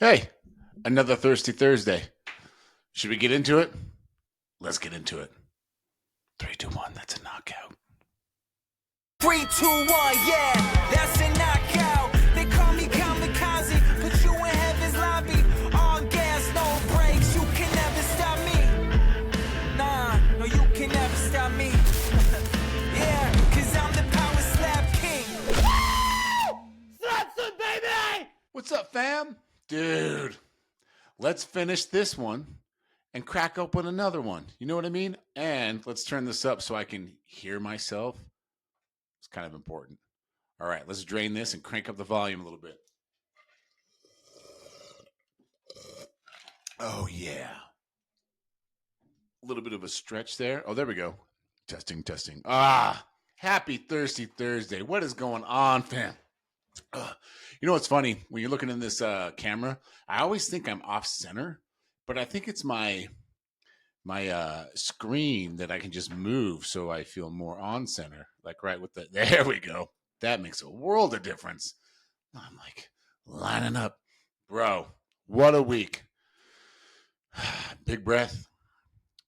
Hey, another Thirsty Thursday. Should we get into it? Let's get into it. Three, two, one. That's a knockout. 3, 2, 1, yeah, that's a knockout. They call me kamikaze, put you in heaven's lobby. All gas, no brakes, you can never stop me. Nah, no, you can never stop me. Yeah, cause I'm the power slap king. Slapson, baby! What's up, fam? Dude, let's finish this one and crack open another one. You know what I mean? And let's turn this up so I can hear myself. It's kind of important. All right, let's drain this and crank up the volume a little bit. Oh, yeah. A little bit of a stretch there. Oh, there we go. Testing, testing. Happy Thirsty Thursday. What is going on, fam? You know what's funny? When you're looking in this camera, I always think I'm off center, but I think it's my screen that I can just move so I feel more on center. Like right with the there we go. That makes a world of difference. I'm like lining up, bro. What a week! Big breath.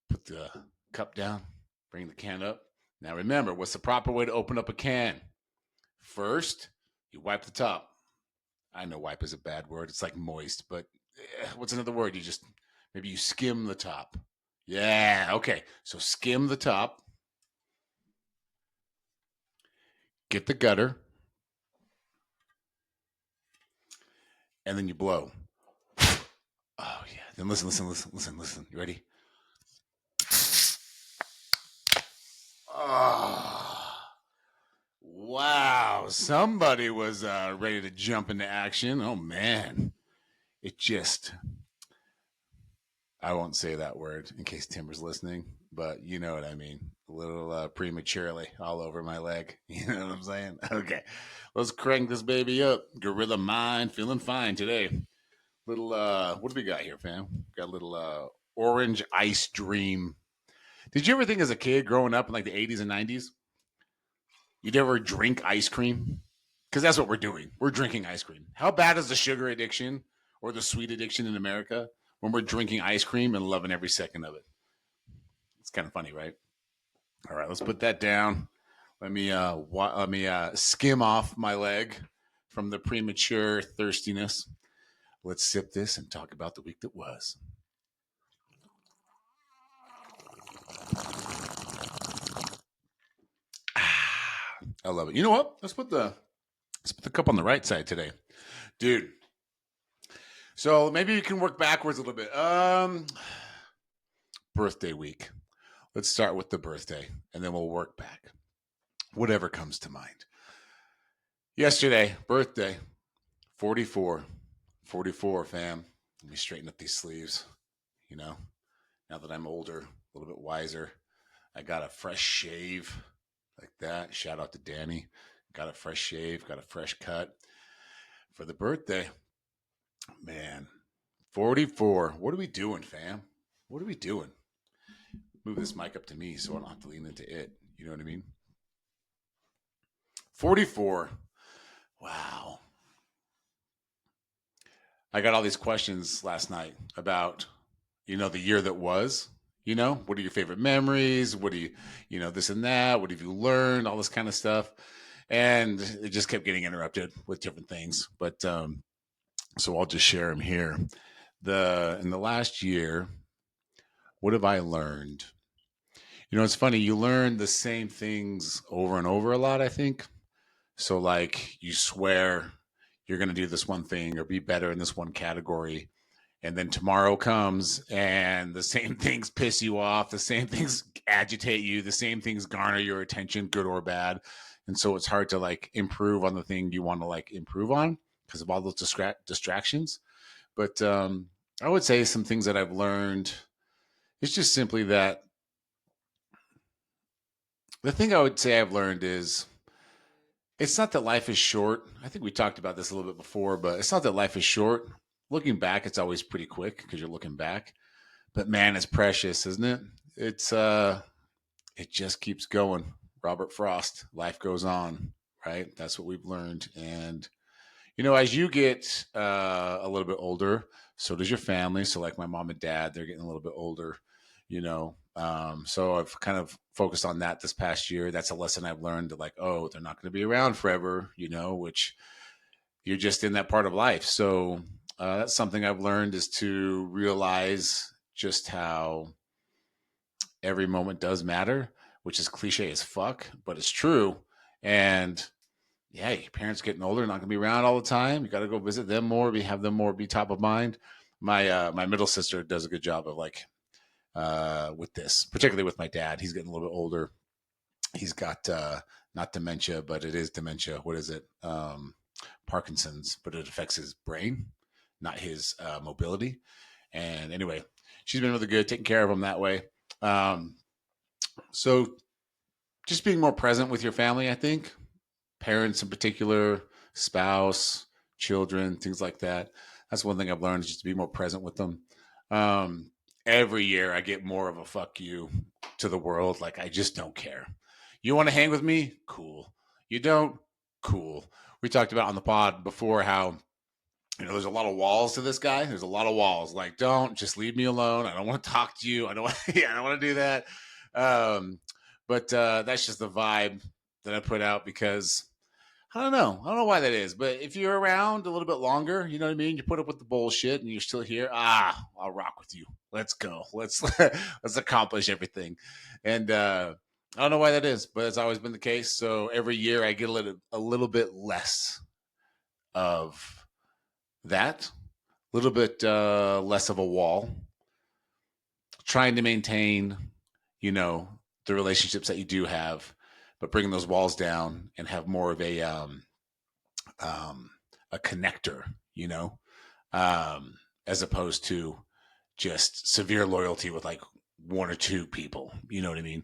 Put the cup down. Bring the can up. Now remember, what's the proper way to open up a can? First, you wipe the top. I know wipe is a bad word. It's like moist, but what's another word? Maybe you skim the top. Yeah, okay. So skim the top. Get the gutter. And then you blow. Oh yeah. Then listen. You ready? Oh, wow. Somebody was ready to jump into action. Oh man. It just I won't say that word in case Timber's listening, but you know what I mean. A little prematurely all over my leg. You know what I'm saying? Okay. Let's crank this baby up. Gorilla Mind, feeling fine today. Little, what do we got here, fam? Got a little orange ice dream. Did you ever think as a kid growing up in like the 80s and 90s, you'd ever drink ice cream? Because that's what we're doing. We're drinking ice cream. How bad is the sugar addiction or the sweet addiction in America when we're drinking ice cream and loving every second of it? It's kind of funny, right? All right, let's put that down. Let me skim off my leg from the premature thirstiness. Let's sip this and talk about the week that was. I love it. You know what? Let's put the cup on the right side today, dude. So maybe we can work backwards a little bit. Birthday week. Let's start with the birthday, and then we'll work back. Whatever comes to mind. Yesterday, birthday, 44. 44, fam. Let me straighten up these sleeves. You know, now that I'm older, a little bit wiser, I got a fresh shave like that. Shout out to Danny. Got a fresh shave, got a fresh cut for the birthday. Man, 44. What are we doing, fam? What are we doing? Move this mic up to me so I don't have to lean into it. You know what I mean? 44. Wow. I got all these questions last night about, the year that was. What are your favorite memories? What do you, this and that? What have you learned? All this kind of stuff. And it just kept getting interrupted with different things. But so I'll just share them here. In the last year, what have I learned? It's funny. You learn the same things over and over a lot, I think. So, like, you swear you're going to do this one thing or be better in this one category. And then tomorrow comes and the same things piss you off. The same things agitate you. The same things garner your attention, good or bad. And so it's hard to like improve on the thing you want to like improve on because of all those distractions. But I would say some things that I've learned. It's just simply that the thing I would say I've learned is it's not that life is short. I think we talked about this a little bit before, but it's not that life is short. Looking back, it's always pretty quick because you're looking back. But man, it's precious, isn't it? It just keeps going. Robert Frost, life goes on, right? That's what we've learned. And As you get a little bit older, so does your family. So, like my mom and dad, they're getting a little bit older. So I've kind of focused on that this past year. That's a lesson I've learned that, like, oh, they're not going to be around forever. Which you're just in that part of life. So that's something I've learned, is to realize just how every moment does matter, which is cliche as fuck, but it's true. And yeah, your parents getting older, not gonna be around all the time. You got to go visit them more, have them more, be top of mind. My middle sister does a good job of, like, with this, particularly with my dad. He's getting a little bit older. He's got not dementia, but it is dementia. What is it? Parkinson's, but it affects his brain, not his mobility. And anyway, she's been really good taking care of him that way. So just being more present with your family, I think, parents in particular, spouse, children, things like that. That's one thing I've learned, is just to be more present with them. Every year I get more of a fuck you to the world. Like, I just don't care. You want to hang with me? Cool. You don't? Cool. We talked about on the pod before how, there's a lot of walls to this guy. There's a lot of walls. Like, don't, just leave me alone. I don't want to talk to you. I don't want, I don't want to do that. But that's just the vibe that I put out, because I don't know. I don't know why that is, but if you're around a little bit longer, you know what I mean? You put up with the bullshit and you're still here. I'll rock with you. Let's go. Let's accomplish everything. And I don't know why that is, but it's always been the case. So every year I get a little bit less of that, a little bit less of a wall, trying to maintain, the relationships that you do have, but bringing those walls down and have more of a connector, as opposed to just severe loyalty with, like, one or two people. You know what I mean?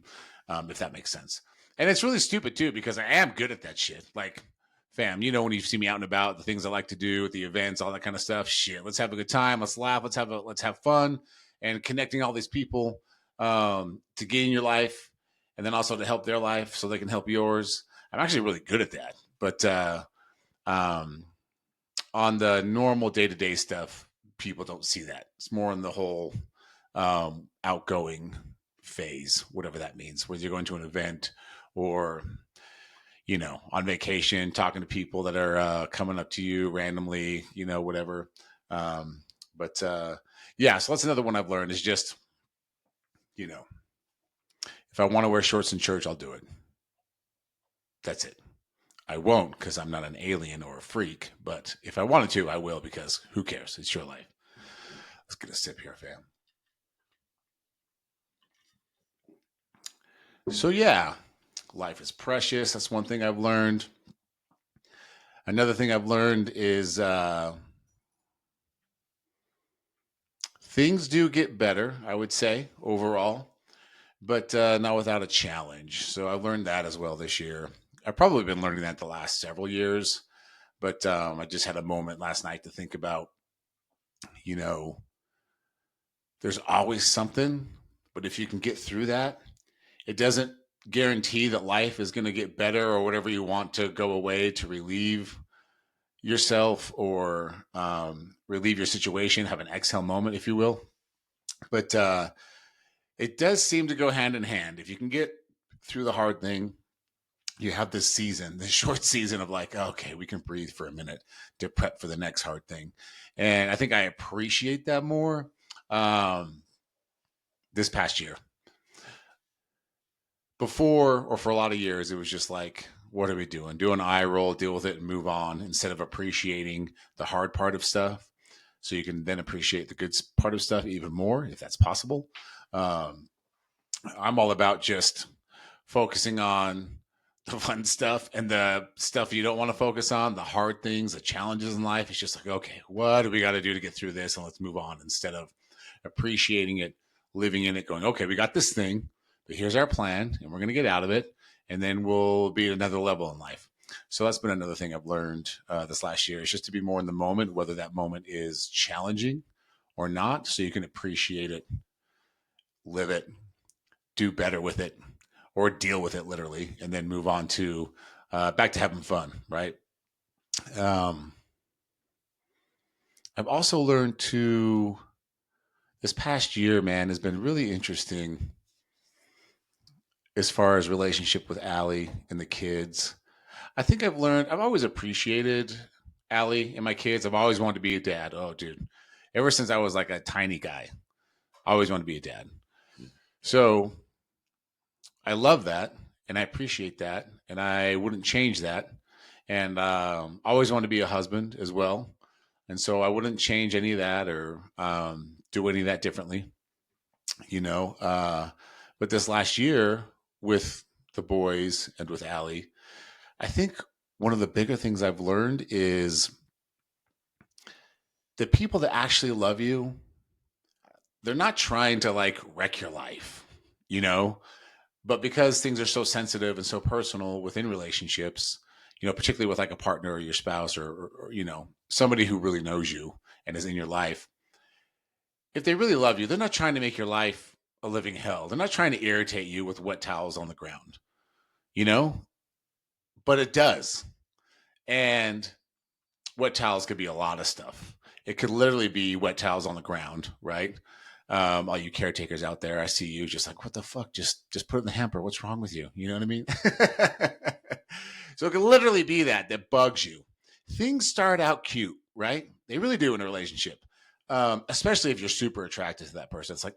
If that makes sense. And it's really stupid too, because I am good at that shit. Like, fam, when you see me out and about, the things I like to do at the events, all that kind of stuff. Shit, let's have a good time. Let's laugh. Let's have fun, and connecting all these people to get in your life, and then also to help their life so they can help yours. I'm actually really good at that. But on the normal day-to-day stuff, people don't see that. It's more in the whole outgoing phase, whatever that means, whether you're going to an event or, on vacation, talking to people that are coming up to you randomly, whatever. But yeah, so that's another one I've learned, is just, if I want to wear shorts in church, I'll do it. That's it. I won't, because I'm not an alien or a freak, but if I wanted to, I will, because who cares? It's your life. Let's get a sip here, fam. So yeah, life is precious. That's one thing I've learned. Another thing I've learned is things do get better, I would say, overall, but not without a challenge. So I've learned that as well this year. I've probably been learning that the last several years, but I just had a moment last night to think about, there's always something, but if you can get through that, it doesn't guarantee that life is going to get better or whatever you want to go away to relieve yourself or relieve your situation, have an exhale moment, if you will. But it does seem to go hand in hand. If you can get through the hard thing, you have this short season of, like, okay, we can breathe for a minute to prep for the next hard thing. And I think I appreciate that more this past year. Before, or for a lot of years, it was just like, what are we doing? Do an eye roll, deal with it, and move on, instead of appreciating the hard part of stuff. So you can then appreciate the good part of stuff even more, if that's possible. I'm all about just focusing on the fun stuff, and the stuff you don't want to focus on, the hard things, the challenges in life. It's just like, okay, what do we got to do to get through this? And let's move on, instead of appreciating it, living in it, going, okay, we got this thing, but here's our plan, and we're going to get out of it, and then we'll be at another level in life. So that's been another thing I've learned this last year, is just to be more in the moment, whether that moment is challenging or not, so you can appreciate it, live it, do better with it, or deal with it literally, and then move on to back to having fun, right? I've also learned to, this past year, man, has been really interesting as far as relationship with Allie and the kids. I think I've always appreciated Allie and my kids. I've always wanted to be a dad. Oh, dude. Ever since I was like a tiny guy, I always wanted to be a dad. So I love that and I appreciate that. And I wouldn't change that. And I always wanted to be a husband as well. And so I wouldn't change any of that or do any of that differently, you know. But this last year with the boys and with Allie, I think one of the bigger things I've learned is the people that actually love you, they're not trying to like wreck your life, you know, but because things are so sensitive and so personal within relationships, you know, particularly with like a partner or your spouse or you know, somebody who really knows you and is in your life, if they really love you, they're not trying to make your life a living hell. They're not trying to irritate you with wet towels on the ground, you know, but it does. And wet towels could be a lot of stuff. It could literally be wet towels on the ground, right? All you caretakers out there, I see you just like, what the fuck? Just put it in the hamper. What's wrong with you? You know what I mean? So it could literally be that bugs you. Things start out cute, right? They really do in a relationship, especially if you're super attracted to that person. It's like,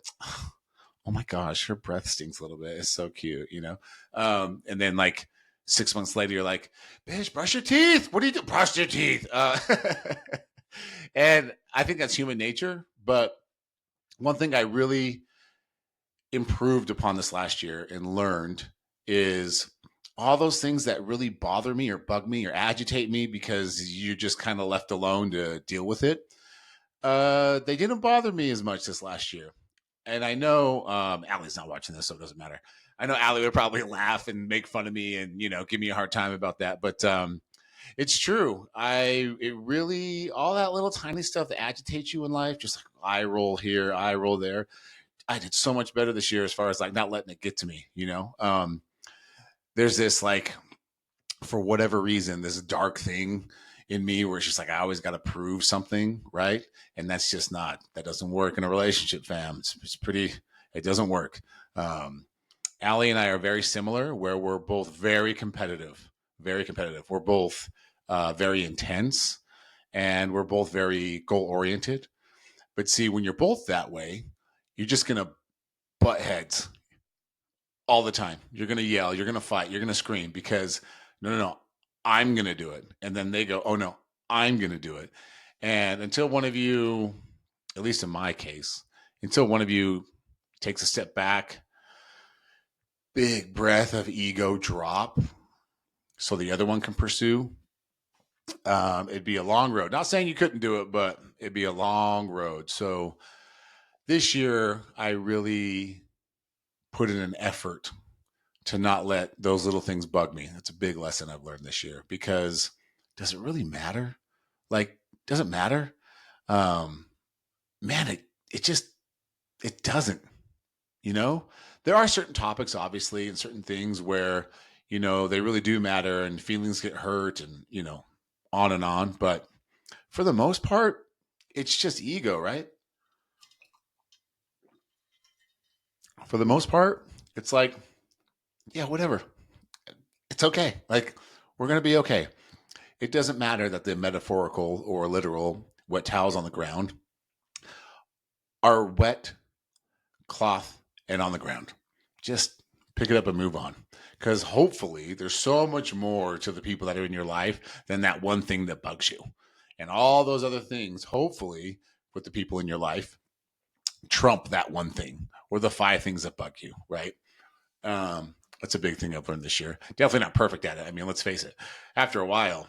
oh my gosh, her breath stinks a little bit. It's so cute, you know? And then like 6 months later, you're like, bitch, brush your teeth. What do you do? Brush your teeth. And I think that's human nature. But one thing I really improved upon this last year and learned is all those things that really bother me or bug me or agitate me because you're just kind of left alone to deal with it. They didn't bother me as much this last year. And I know Allie's not watching this, so it doesn't matter. I know Allie would probably laugh and make fun of me and, you know, give me a hard time about that. But it's true. It really, all that little tiny stuff that agitates you in life, just like eye roll here, eye roll there. I did so much better this year as far as like not letting it get to me, you know? There's this like, for whatever reason, this dark thing in me where it's just like I always got to prove something, right? And that's just not, that doesn't work in a relationship, fam. It's pretty, it doesn't work. Allie and I are very similar, where we're both very competitive, very competitive. We're both very intense, and we're both very goal oriented. But see, when you're both that way, you're just gonna butt heads all the time. You're gonna yell, you're gonna fight, you're gonna scream because no, I'm gonna do it, and then they go, oh no, I'm gonna do it, and until one of you, at least in my case, until one of you takes a step back, big breath of ego drop, so the other one can pursue. It'd be a long road. Not saying you couldn't do it, but it'd be a long road. So this year, I really put in an effort to not let those little things bug me. That's a big lesson I've learned this year because does it really matter? Like, does it matter? Um, Man, it just, it doesn't, you know? There are certain topics, obviously, and certain things where, you know, they really do matter and feelings get hurt and, you know, on and on. But for the most part, it's just ego, right? For the most part, it's like, yeah, whatever. It's okay. Like, we're going to be okay. It doesn't matter that the metaphorical or literal wet towels on the ground are wet cloth and on the ground. Just pick it up and move on. Because hopefully there's so much more to the people that are in your life than that one thing that bugs you. And all those other things, hopefully, with the people in your life, trump that one thing or the five things that bug you, right? That's a big thing I've learned this year. Definitely not perfect at it. I mean, let's face it. After a while,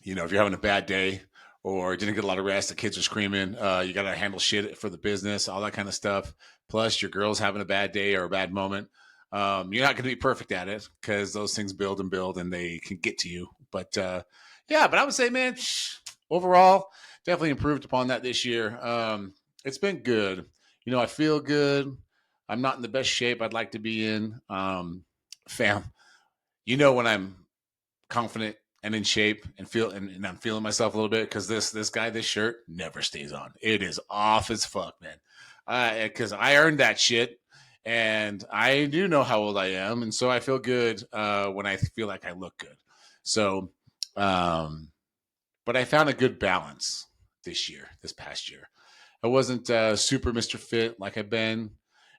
you know, if you're having a bad day or didn't get a lot of rest, the kids are screaming, you got to handle shit for the business, all that kind of stuff. Plus, your girl's having a bad day or a bad moment. You're not going to be perfect at it because those things build and they can get to you. But yeah, but I would say, man, overall, definitely improved upon that this year. It's been good. You know, I feel good. I'm not in the best shape I'd like to be in. Fam, you know, when I'm confident and in shape and and I'm feeling myself a little bit because this shirt never stays on. It is off as fuck, man. Because I earned that shit, and I do know how old I am, and so I feel good when I feel like I look good. So, but I found a good balance this past year. I wasn't super Mr. Fit like I've been,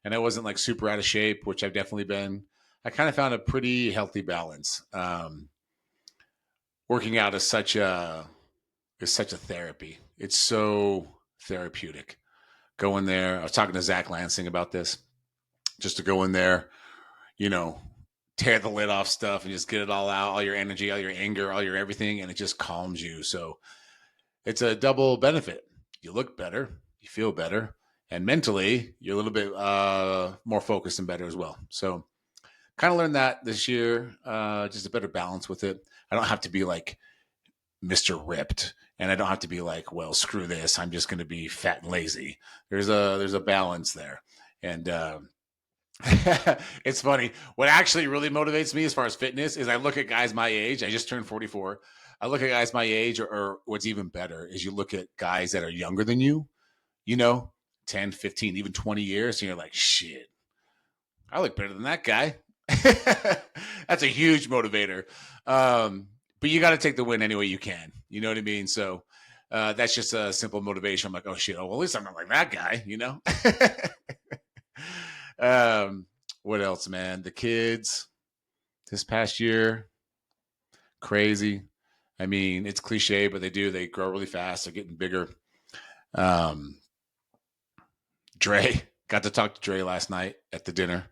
and I wasn't like super out of shape, which I've definitely been. I kind of found a pretty healthy balance. Working out is such a therapy. It's so therapeutic. Go in there. I was talking to Zach Lansing about this. Just to go in there, you know, tear the lid off stuff and just get it all out, all your energy, all your anger, all your everything, and it just calms you. So it's a double benefit. You look better, you feel better, and mentally you're a little bit more focused and better as well. So kind of learned that this year, just a better balance with it. I don't have to be like Mr. Ripped, and I don't have to be like, well, screw this, I'm just going to be fat and lazy. There's a balance there, and it's funny. What actually really motivates me as far as fitness is I look at guys my age. I just turned 44. I look at guys my age, or what's even better is you look at guys that are younger than you know, 10, 15, even 20 years, and you're like, shit, I look better than that guy. That's a huge motivator. But you got to take the win any way you can. You know what I mean? So that's just a simple motivation. I'm like, oh shit, well, at least I'm not like that guy, you know? What else, man? The kids this past year, crazy. I mean, it's cliche, but they grow really fast. They're getting bigger. Um, Dre, got to talk to Dre last night at the dinner.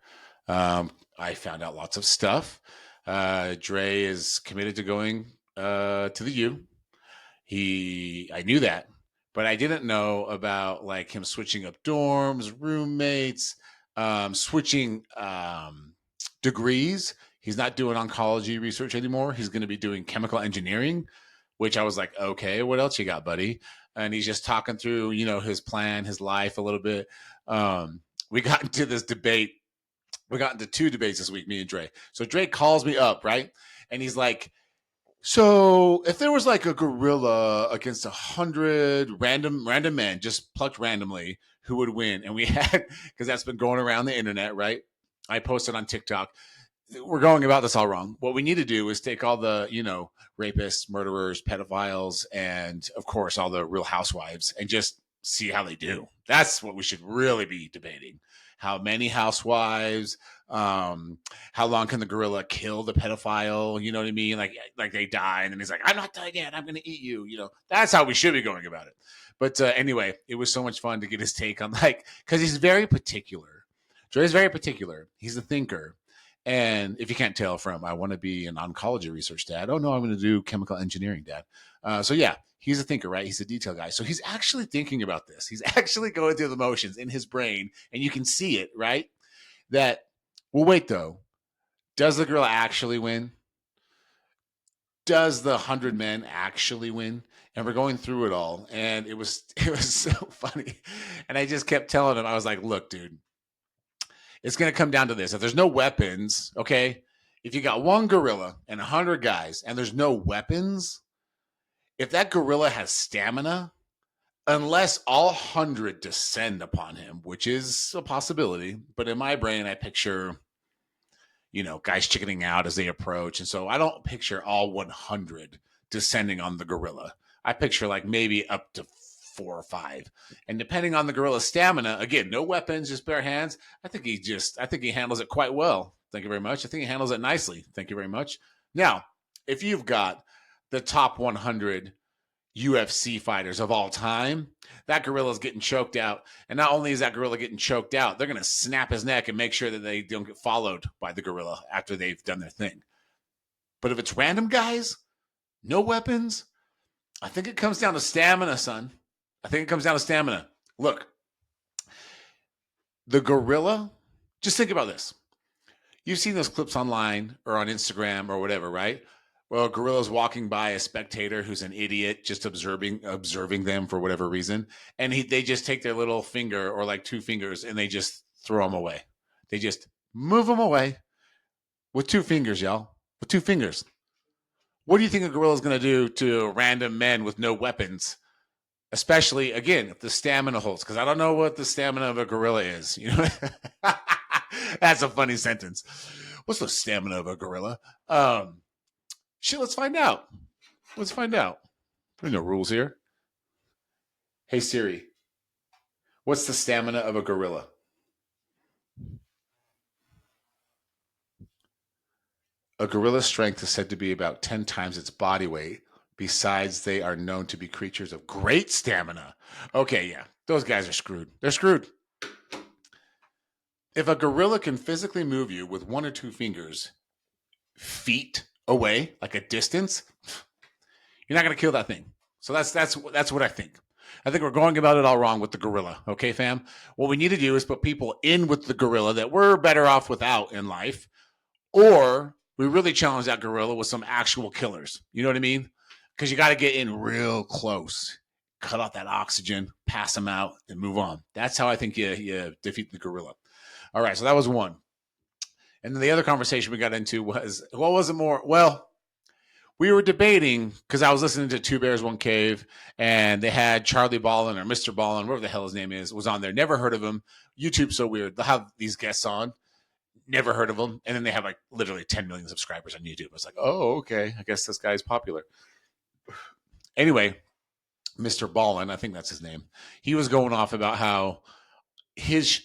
I found out lots of stuff. Dre is committed to going to the U. I knew that, but I didn't know about like him switching up dorms, roommates, switching degrees. He's not doing oncology research anymore. He's going to be doing chemical engineering, which I was like, okay, what else you got, buddy? And he's just talking through, you know, his plan, his life a little bit. We got into this debate. We got into two debates this week, me and Dre. So Dre calls me up, right? And he's like, so if there was like a gorilla against 100 random men, just plucked randomly, who would win? And we had, because that's been going around the internet, right? I posted on TikTok. We're going about this all wrong. What we need to do is take all the, you know, rapists, murderers, pedophiles, and of course all the real housewives and just see how they do. That's what we should really be debating. How many housewives, how long can the gorilla kill the pedophile? You know what I mean? Like they die and then he's like, I'm not done yet. I'm going to eat you. You know, that's how we should be going about it. But anyway, it was so much fun to get his take on like, because he's very particular. Dre's very particular. He's a thinker. And if you can't tell from, I want to be an oncology research dad. Oh, no, I'm going to do chemical engineering dad. So yeah, he's a thinker, right? He's a detail guy. So he's actually thinking about this. He's actually going through the motions in his brain, and you can see it, right? That, well, wait, though. Does the girl actually win? Does the 100 men actually win? And we're going through it all. And it was so funny. And I just kept telling him, I was like, look, dude, it's going to come down to this. If there's no weapons, okay, if you got one gorilla and 100 guys and there's no weapons, if that gorilla has stamina, unless all 100 descend upon him, which is a possibility, but in my brain, I picture, you know, guys chickening out as they approach. And so I don't picture all 100 descending on the gorilla. I picture like maybe up to 4 or 5. And depending on the gorilla's stamina, again, no weapons, just bare hands. I think he handles it quite well. Thank you very much. I think he handles it nicely. Thank you very much. Now, if you've got the top 100 UFC fighters of all time, that gorilla's getting choked out. And not only is that gorilla getting choked out, they're going to snap his neck and make sure that they don't get followed by the gorilla after they've done their thing. But if it's random guys, no weapons, I think it comes down to stamina, son. I think it comes down to stamina. Look, the gorilla, just think about this. You've seen those clips online or on Instagram or whatever, right? Well, a gorilla's walking by a spectator who's an idiot, just observing them for whatever reason. And they just take their little finger or like 2 fingers and they just throw them away. They just move them away with 2 fingers, y'all. With 2 fingers. What do you think a gorilla is going to do to random men with no weapons? Especially, again, if the stamina holds, because I don't know what the stamina of a gorilla is. You know, that's a funny sentence. What's the stamina of a gorilla? Shit, let's find out. Let's find out. There's no rules here. Hey Siri, what's the stamina of a gorilla? A gorilla's strength is said to be about 10 times its body weight. Besides, they are known to be creatures of great stamina. Okay, yeah, those guys are screwed. They're screwed. If a gorilla can physically move you with 1 or 2 fingers feet away, like a distance, you're not going to kill that thing. So that's what I think. I think we're going about it all wrong with the gorilla. Okay, fam? What we need to do is put people in with the gorilla that we're better off without in life, or we really challenge that gorilla with some actual killers. You know what I mean? Because you got to get in real close, cut off that oxygen, pass them out, and move on. That's how I think you defeat the gorilla. All right, so that was one. And then the other conversation we got into was, what was it more? Well, we were debating because I was listening to Two Bears, One Cave, and they had Charlie Ballin or Mr. Ballin, whatever the hell his name is, was on there. Never heard of him. YouTube's so weird. They'll have these guests on. Never heard of them. And then they have like literally 10 million subscribers on YouTube. I was like, oh, okay. I guess this guy's popular. Anyway, Mr. Ballin, I think that's his name. He was going off about how his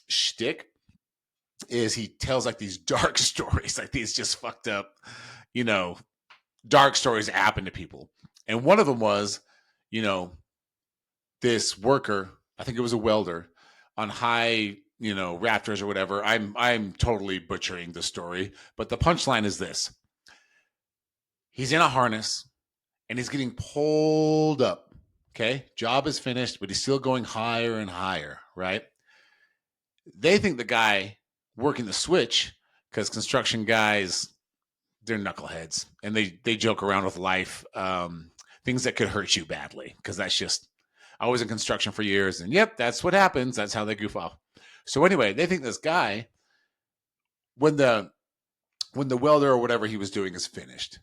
shtick is he tells like these dark stories, like these just fucked up, dark stories that happen to people. And one of them was, this worker, I think it was a welder, on high, rafters or whatever. I'm totally butchering the story, but the punchline is this. He's in a harness and he's getting pulled up. Okay. Job is finished, but he's still going higher and higher, right? They think the guy working the switch, because construction guys, they're knuckleheads and they joke around with life, things that could hurt you badly, because that's just, I was in construction for years, and yep, that's what happens. That's how they goof off. So anyway, they think this guy, when the welder or whatever he was doing is finished,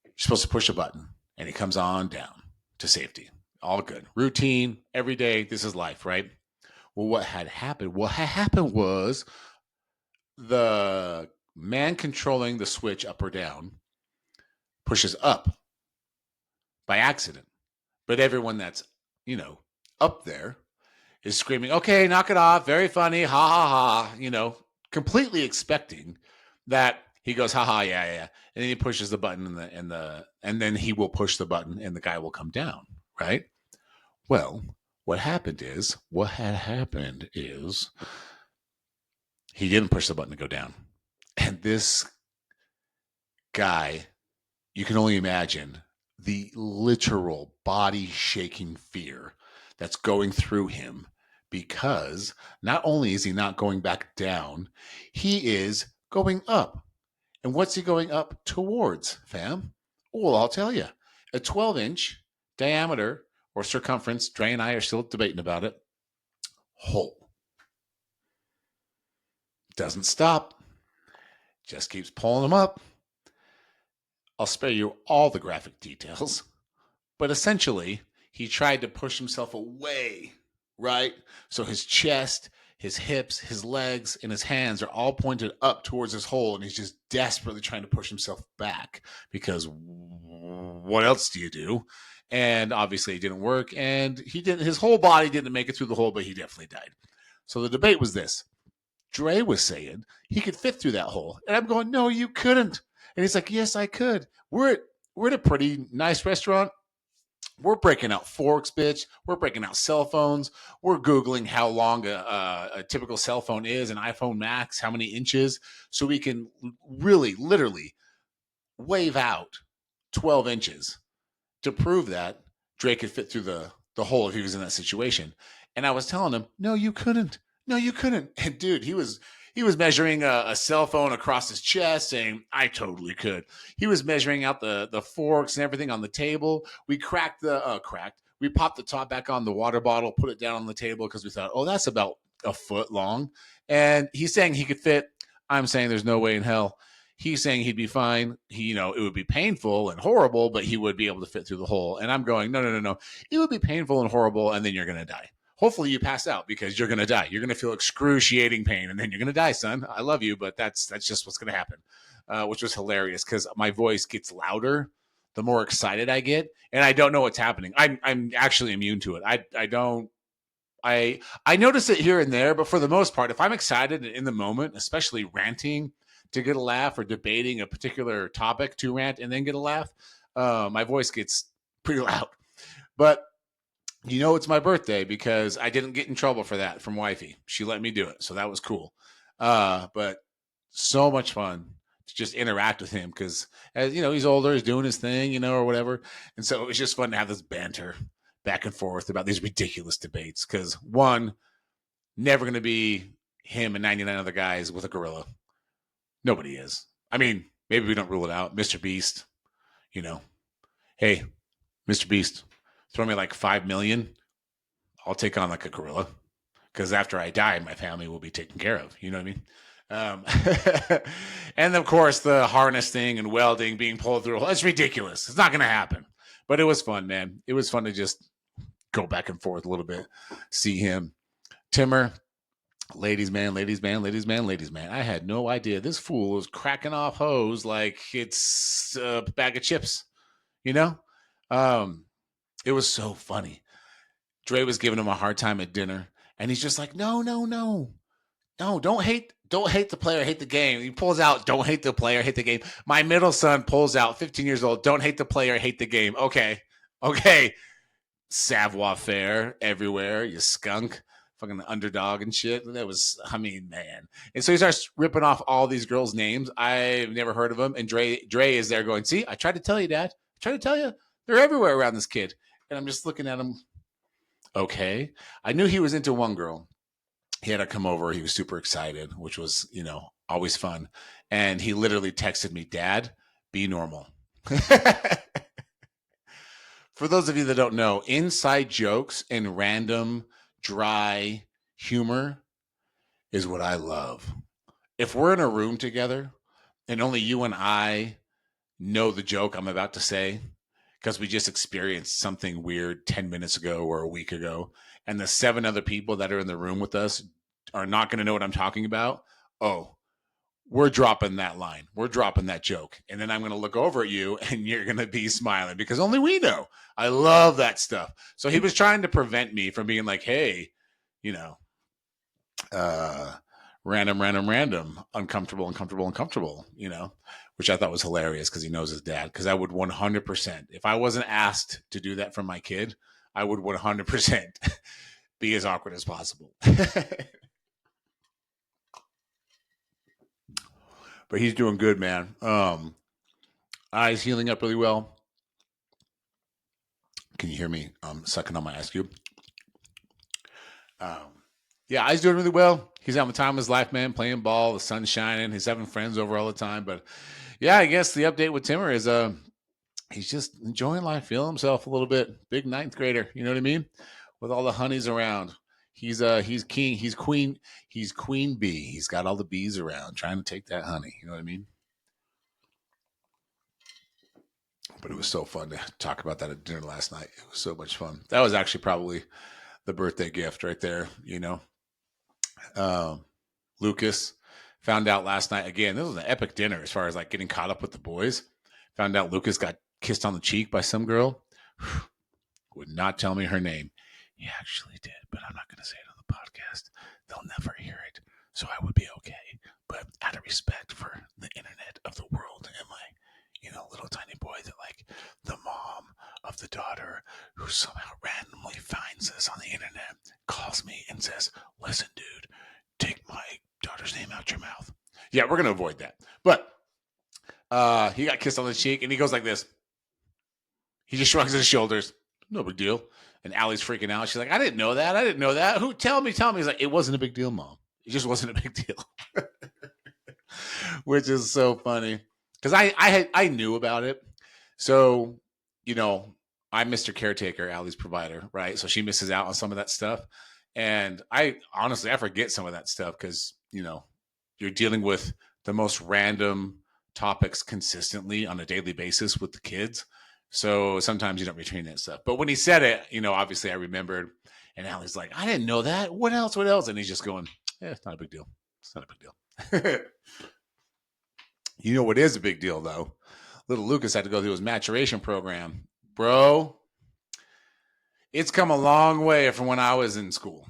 you're supposed to push a button and he comes on down to safety. All good. Routine, every day, this is life, right? Well, what had happened was the man controlling the switch up or down pushes up by accident. But everyone that's, up there is screaming, okay, knock it off. Very funny. Ha, ha, ha. Completely expecting that he goes, ha, ha, yeah, yeah. And then he pushes the button and then he will push the button and the guy will come down, right? Well, what had happened is he didn't push the button to go down. And this guy, you can only imagine the literal body shaking fear that's going through him, because not only is he not going back down, he is going up. And what's he going up towards, fam? Well, I'll tell you. A 12-inch diameter or circumference, Dre and I are still debating about it, hole. Doesn't stop. Just keeps pulling him up. I'll spare you all the graphic details, but essentially, he tried to push himself away, right? So his chest, his hips, his legs, and his hands are all pointed up towards his hole, and he's just desperately trying to push himself back, because what else do you do? And obviously it didn't work, and his whole body didn't make it through the hole, but he definitely died. So the debate was this. Dre was saying he could fit through that hole, and I'm going, no, you couldn't. And he's like, yes, I could. We're at a pretty nice restaurant. We're breaking out forks, bitch. We're breaking out cell phones. We're Googling how long a typical cell phone is, an iPhone Max, how many inches, so we can really, literally wave out 12 inches to prove that Drake could fit through the hole if he was in that situation. And I was telling him, no, you couldn't. No, you couldn't. And dude, he was measuring a cell phone across his chest, saying, I totally could. He was measuring out the forks and everything on the table. We we popped the top back on the water bottle, put it down on the table because we thought, oh, that's about a foot long. And he's saying he could fit. I'm saying there's no way in hell. He's saying he'd be fine. It would be painful and horrible, but he would be able to fit through the hole. And I'm going, no, no, no, no. It would be painful and horrible, and then you're going to die. Hopefully you pass out because you're going to die. You're going to feel excruciating pain, and then you're going to die, son. I love you, but that's just what's going to happen, which was hilarious because my voice gets louder the more excited I get, and I don't know what's happening. I'm actually immune to it. I notice it here and there, but for the most part, if I'm excited in the moment, especially ranting to get a laugh or debating a particular topic to rant and then get a laugh, my voice gets pretty loud. But it's my birthday because I didn't get in trouble for that from wifey. She let me do it, so that was cool. But so much fun to just interact with him because, as he's older, he's doing his thing, or whatever. And so it was just fun to have this banter back and forth about these ridiculous debates because, one, never going to be him and 99 other guys with a gorilla. Nobody is. I mean, maybe we don't rule it out. Mr. Beast, hey, Mr. Beast, throw me like 5 million. I'll take on like a gorilla because after I die, my family will be taken care of. You know what I mean? And of course, the harness thing and welding being pulled through. That's ridiculous. It's not going to happen. But it was fun, man. It was fun to just go back and forth a little bit, see him. Timmer, ladies man. I had no idea. This fool was cracking off hoes like it's a bag of chips, It was so funny. Dre was giving him a hard time at dinner, and he's just like, no, don't hate the player, hate the game. He pulls out, don't hate the player, hate the game. My middle son pulls out, 15 years old, don't hate the player, hate the game. Okay. Savoir faire everywhere, you skunk, fucking underdog and shit. That was, man. And so he starts ripping off all these girls' names. I've never heard of them. And Dre is there going, see, I tried to tell you, Dad. I tried to tell you. They're everywhere around this kid. And I'm just looking at him. Okay. I knew he was into one girl. He had to come over. He was super excited, which was, always fun. And he literally texted me, Dad, be normal. For those of you that don't know, inside jokes and random, dry humor is what I love. If we're in a room together and only you and I know the joke I'm about to say, because we just experienced something weird 10 minutes ago or a week ago, and the 7 other people that are in the room with us are not going to know what I'm talking about, we're dropping that line. We're dropping that joke. And then I'm going to look over at you and you're going to be smiling because only we know. I love that stuff. So he was trying to prevent me from being like, hey, random, uncomfortable, which I thought was hilarious because he knows his dad. Because I would 100%, if I wasn't asked to do that from my kid, I would 100% be as awkward as possible. But he's doing good, man. Eyes healing up really well. Can you hear me? Sucking on my ice cube. Yeah, eyes doing really well. He's having the time of his life, man, playing ball. The sun's shining. He's having friends over all the time. But yeah, I guess the update with Timmer is he's just enjoying life, feeling himself a little bit. Big 9th grader, you know what I mean? With all the honeys around. He's king, he's queen bee. He's got all the bees around trying to take that honey. You know what I mean? But it was so fun to talk about that at dinner last night. It was so much fun. That was actually probably the birthday gift right there, Lucas found out last night, again, this was an epic dinner as far as like getting caught up with the boys. Found out Lucas got kissed on the cheek by some girl. Would not tell me her name. He actually did, but I'm not going to say it on the podcast. They'll never hear it, so I would be okay. But out of respect for the internet of the world and my, little tiny boy that like the mom of the daughter who somehow randomly finds this on the internet calls me and says, listen, dude, take my daughter's name out your mouth. Yeah, we're going to avoid that. But he got kissed on the cheek and he goes like this. He just shrugs his shoulders. No big deal. And Allie's freaking out. She's like, I didn't know that. Who? Tell me. He's like, it wasn't a big deal, Mom. It just wasn't a big deal. Which is so funny. Because I knew about it. So, I'm Mr. Caretaker, Allie's provider, right? So she misses out on some of that stuff. And I forget some of that stuff because, you're dealing with the most random topics consistently on a daily basis with the kids. So sometimes you don't retain that stuff. But when he said it, obviously I remembered. And Allie's like, I didn't know that. What else? What else? And he's just going, yeah, it's not a big deal. It's not a big deal. You know what is a big deal, though? Little Lucas had to go through his maturation program. Bro, it's come a long way from when I was in school.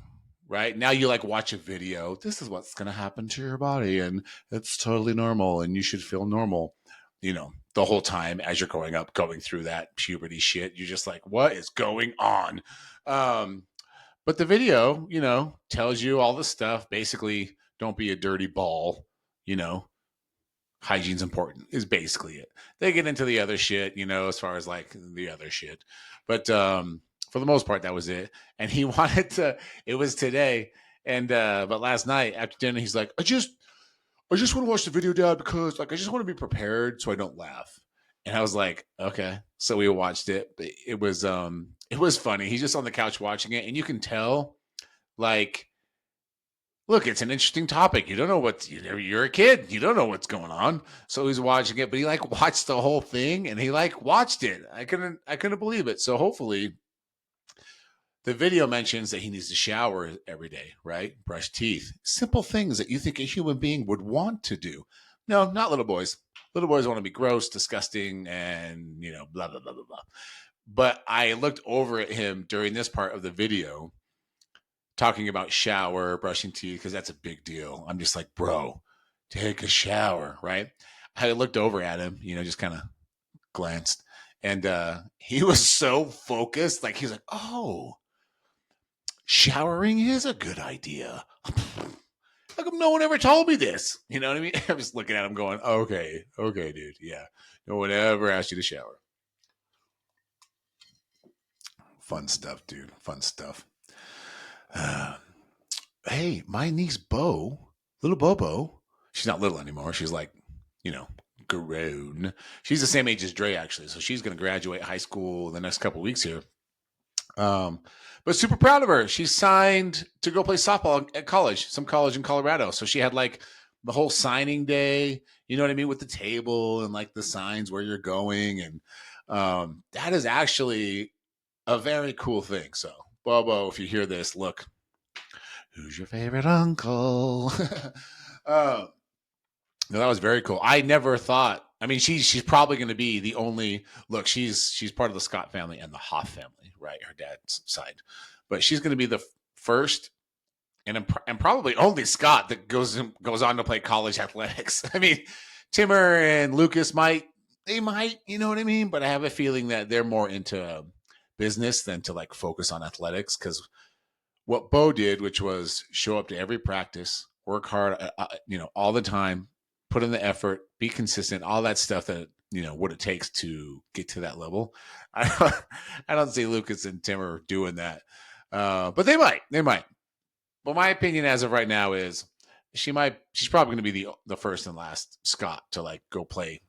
Right now, you like watch a video. This is what's going to happen to your body, and it's totally normal, and you should feel normal. The whole time as you're growing up, going through that puberty shit, you're just like, what is going on? But the video, tells you all this stuff. Basically, don't be a dirty ball. Hygiene's important is basically it. They get into the other shit, as far as like the other shit. But for the most part, that was it. And he wanted to, it was today. And, but last night after dinner, he's like, I just want to watch the video, Dad, because like, I just want to be prepared so I don't laugh. And I was like, okay. So we watched it. It was funny. He's just on the couch watching it, and you can tell, like, look, it's an interesting topic. You don't know you're a kid. You don't know what's going on. So he's watching it, but he like watched the whole thing, and he like watched it. I couldn't believe it. So hopefully the video mentions that he needs to shower every day, right? Brush teeth, simple things that you think a human being would want to do. No, not little boys. Little boys want to be gross, disgusting, and, blah, blah, blah, blah, blah. But I looked over at him during this part of the video talking about shower, brushing teeth, because that's a big deal. I'm just like, bro, take a shower, right? I looked over at him, just kind of glanced. And he was so focused. Like, he's like, oh, showering is a good idea. How come no one ever told me this? You know what I mean? I'm just looking at him going, okay, dude. Yeah. No one ever asked you to shower. Fun stuff, dude. Fun stuff. Hey, my niece Bo, little Bobo, she's not little anymore. She's like, grown. She's the same age as Dre, actually. So she's going to graduate high school in the next couple of weeks here. But super proud of her. She's signed to go play softball at college, some college in Colorado. So she had like the whole signing day, you know what I mean, with the table and like the signs where you're going. And that is actually a very cool thing. So, Bobo, if you hear this, look, who's your favorite uncle? No, that was very cool. I never thought. I mean, she's probably going to be the only. Look, she's part of the Scott family and the Hoff family, right? Her dad's side, but she's going to be the first and probably only Scott that goes on to play college athletics. I mean, Timmer and Lucas might, you know what I mean? But I have a feeling that they're more into business than to like focus on athletics, because what Bo did, which was show up to every practice, work hard, all the time, put in the effort, be consistent, all that stuff that, what it takes to get to that level. I don't see Lucas and Timmer doing that. But they might. But my opinion as of right now is she's probably going to be the first and last Scott to like go play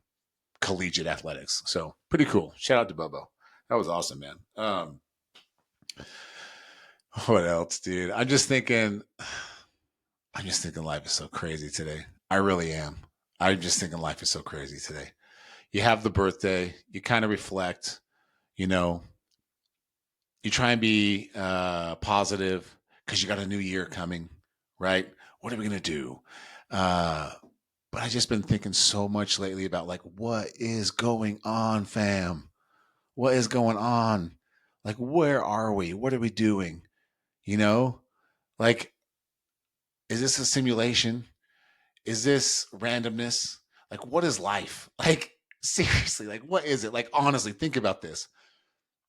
collegiate athletics. So pretty cool. Shout out to Bobo. That was awesome, man. What else, dude? I'm just thinking life is so crazy today. I really am. I'm just thinking life is so crazy today. You have the birthday, you kind of reflect, you try and be positive because you got a new year coming, right? What are we going to do? But I've just been thinking so much lately about like, what is going on, fam? What is going on? Like, where are we? What are we doing? Like, is this a simulation? Is this randomness? Like, what is life? Like, seriously, like, what is it? Like, honestly, think about this.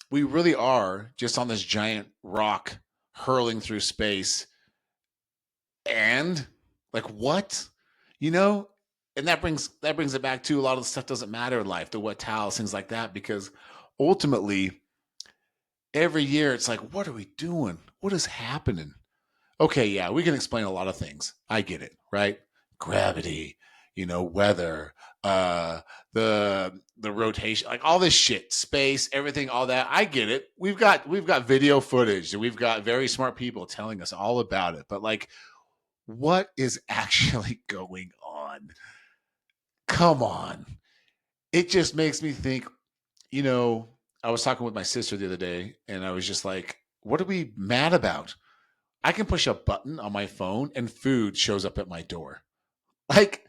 We really are just on this giant rock hurling through space. And like, what? And that brings it back to a lot of the stuff doesn't matter in life, the what towels, things like that, because ultimately every year it's like, what are we doing? What is happening? Okay, yeah, we can explain a lot of things. I get it, right? Gravity, weather, the rotation, like all this shit, space, everything, all that. I get it. We've got video footage and we've got very smart people telling us all about it. But like, what is actually going on? come on. It just makes me think, you know, I was talking with my sister the other day and I was just like, what are we mad about? I can push a button on my phone and food shows up at my door. Like,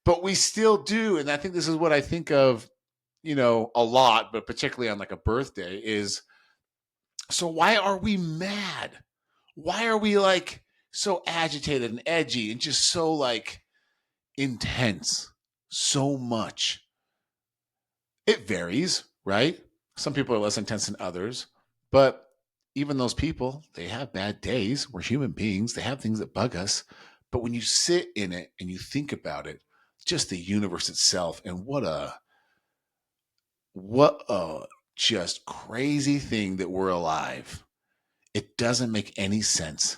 but we still do. And I think this is what I think of, you know, a lot, but particularly on like a birthday is, so why are we mad? Why are we like so agitated and edgy and just so like intense? So much. It varies, right? Some people are less intense than others, but even those people, they have bad days. We're human beings. They have things that bug us. But when you sit in it and you think about it, just the universe itself and what a just crazy thing that we're alive. It doesn't make any sense.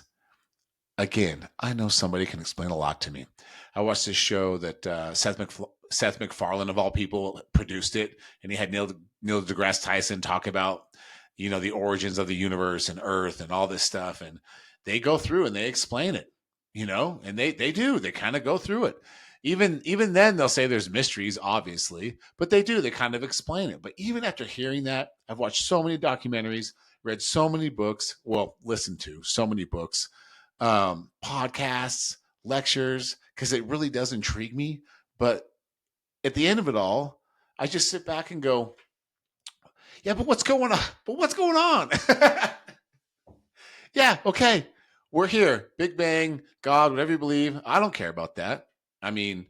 Again, I know somebody can explain a lot to me. I watched this show that Seth MacFarlane, of all people, produced it, and he had Neil deGrasse Tyson talk about, you know, the origins of the universe and Earth and all this stuff, and they go through and they explain it, you know, and they kind of go through it. Even then, they'll say there's mysteries, obviously, but they kind of explain it. But even after hearing that, I've watched so many documentaries, read so many books, well, listened to so many books, podcasts, lectures, because it really does intrigue me. But at the end of it all, I just sit back and go, yeah, but what's going on? But what's going on? Yeah, okay. We're here. Big Bang, God, whatever you believe. I don't care about that. I mean,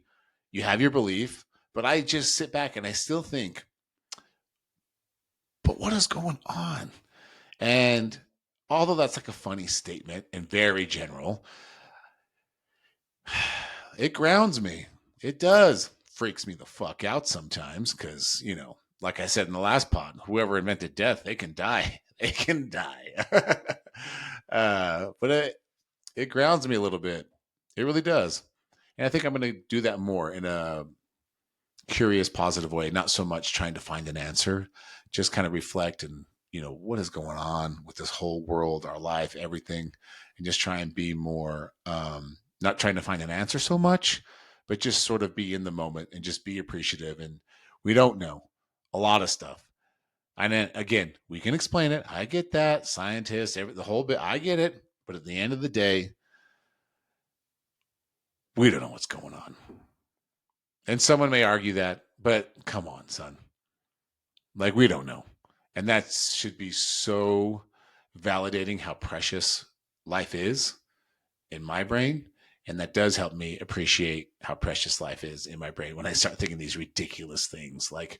you have your belief, but I just sit back and I still think, but what is going on? And although that's like a funny statement and very general, it grounds me. It does. Freaks me the fuck out sometimes because, you know, like I said in the last pod, whoever invented death, they can die. They can die. But it grounds me a little bit. It really does. And I think I'm going to do that more in a curious, positive way, not so much trying to find an answer, just kind of reflect and, you know, what is going on with this whole world, our life, everything, and just try and be more, not trying to find an answer so much, but just sort of be in the moment and just be appreciative. And we don't know a lot of stuff. And then again, we can explain it. I get that. Scientists, the whole bit, I get it. But at the end of the day, we don't know what's going on. And someone may argue that, but come on, son. Like, we don't know. And that should be so validating how precious life is in my brain. And that does help me appreciate how precious life is in my brain when I start thinking these ridiculous things like,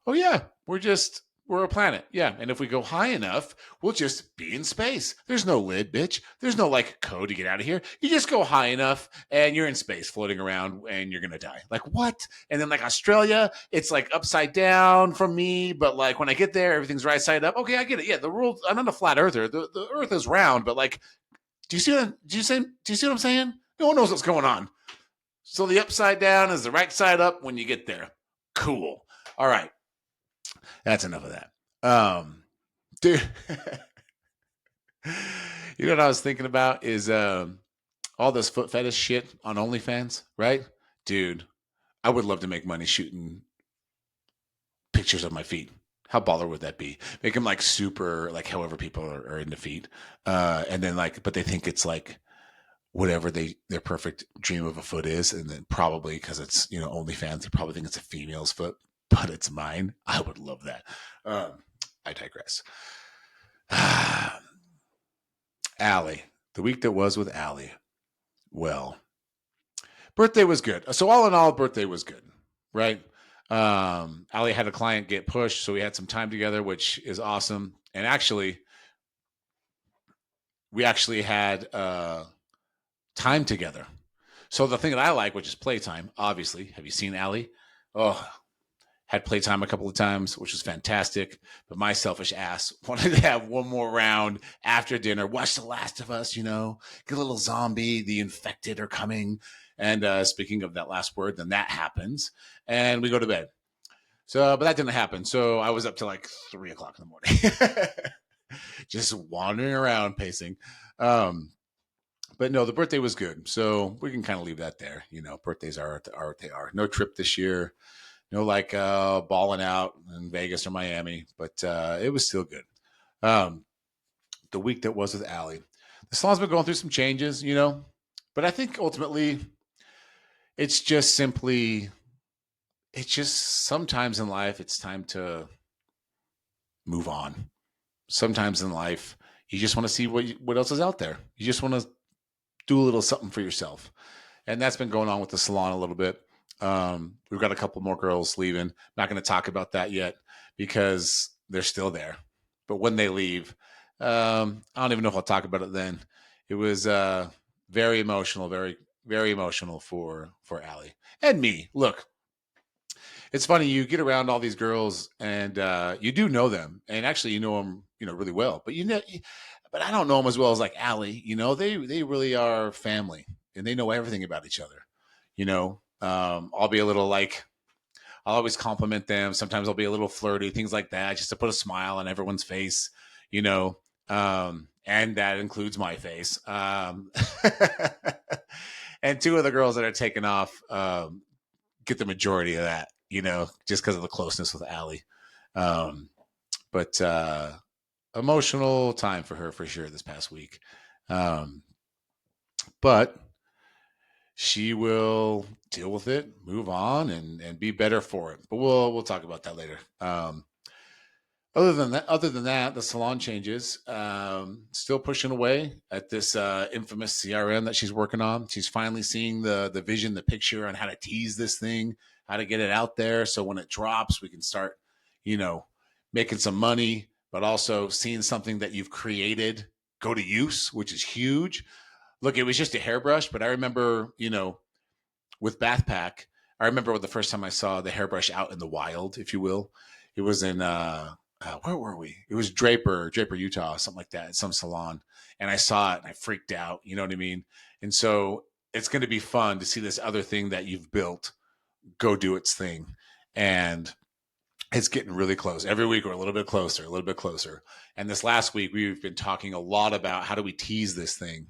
oh, yeah, we're a planet. Yeah. And if we go high enough, we'll just be in space. There's no lid, bitch. There's no like code to get out of here. You just go high enough and you're in space floating around and you're going to die. Like, what? And then like Australia, it's like upside down from me. But like when I get there, everything's right side up. Okay, I get it. Yeah. The world, I'm not a flat earther. The earth is round, but like, do you see what I'm saying? No one knows what's going on. So the upside down is the right side up when you get there. Cool. All right. That's enough of that. Dude, you know what I was thinking about is all this foot fetish shit on OnlyFans, right? Dude, I would love to make money shooting pictures of my feet. How baller would that be? Make them like super, like however people are into feet, and then like, but they think it's like whatever their perfect dream of a foot is, and then probably because it's, you know, OnlyFans, they probably think it's a female's foot, but it's mine. I would love that. I digress. Allie, the week that was with Allie. Well, birthday was good. So all in all, birthday was good, right? Allie had a client get pushed, so we had some time together, which is awesome. And actually, we actually had time together. So the thing that I like, which is playtime, obviously. Have you seen Allie? Oh, had playtime a couple of times, which was fantastic. But my selfish ass wanted to have one more round after dinner, watch The Last of Us, you know, get a little zombie, the infected are coming. And speaking of that last word, then that happens. And we go to bed. So, but that didn't happen. So I was up to like 3:00 in the morning, just wandering around, pacing. But no, the birthday was good. So we can kind of leave that there. Birthdays are what they are. No trip this year. No like balling out in Vegas or Miami, but it was still good. Um, the week that was with Allie, the salon's been going through some changes, but I think ultimately it's just simply, it's just sometimes in life it's time to move on. Sometimes in life you just want to see what else is out there. You just want to do a little something for yourself. And that's been going on with the salon a little bit. We've got a couple more girls leaving. Not going to talk about that yet because they're still there. But when they leave, I don't even know if I'll talk about it then. It was very emotional, very, very emotional for Allie and me. Look, it's funny. You get around all these girls and you do know them. And actually, you know them, really well. But I don't know them as well as like Allie. They really are family and they know everything about each other. I'll be a little like, I'll always compliment them. Sometimes I'll be a little flirty, things like that, just to put a smile on everyone's face, and that includes my face. And two of the girls that are taken off get the majority of that, just because of the closeness with Allie. But emotional time for her for sure this past week. But she will deal with it, move on, and be better for it. But we'll talk about that later. Other than that, the salon changes. Still pushing away at this infamous CRM that she's working on. She's finally seeing the vision, the picture on how to tease this thing, how to get it out there, so when it drops, we can start, making some money, but also seeing something that you've created go to use, which is huge. Look, it was just a hairbrush, but I remember, with Bathpack, I remember the first time I saw the hairbrush out in the wild, if you will. It was in where were we? It was Draper, Utah, something like that, at some salon. And I saw it and I freaked out. You know what I mean? And so it's going to be fun to see this other thing that you've built go do its thing. And it's getting really close. Every week we're a little bit closer, a little bit closer. And this last week we've been talking a lot about how do we tease this thing,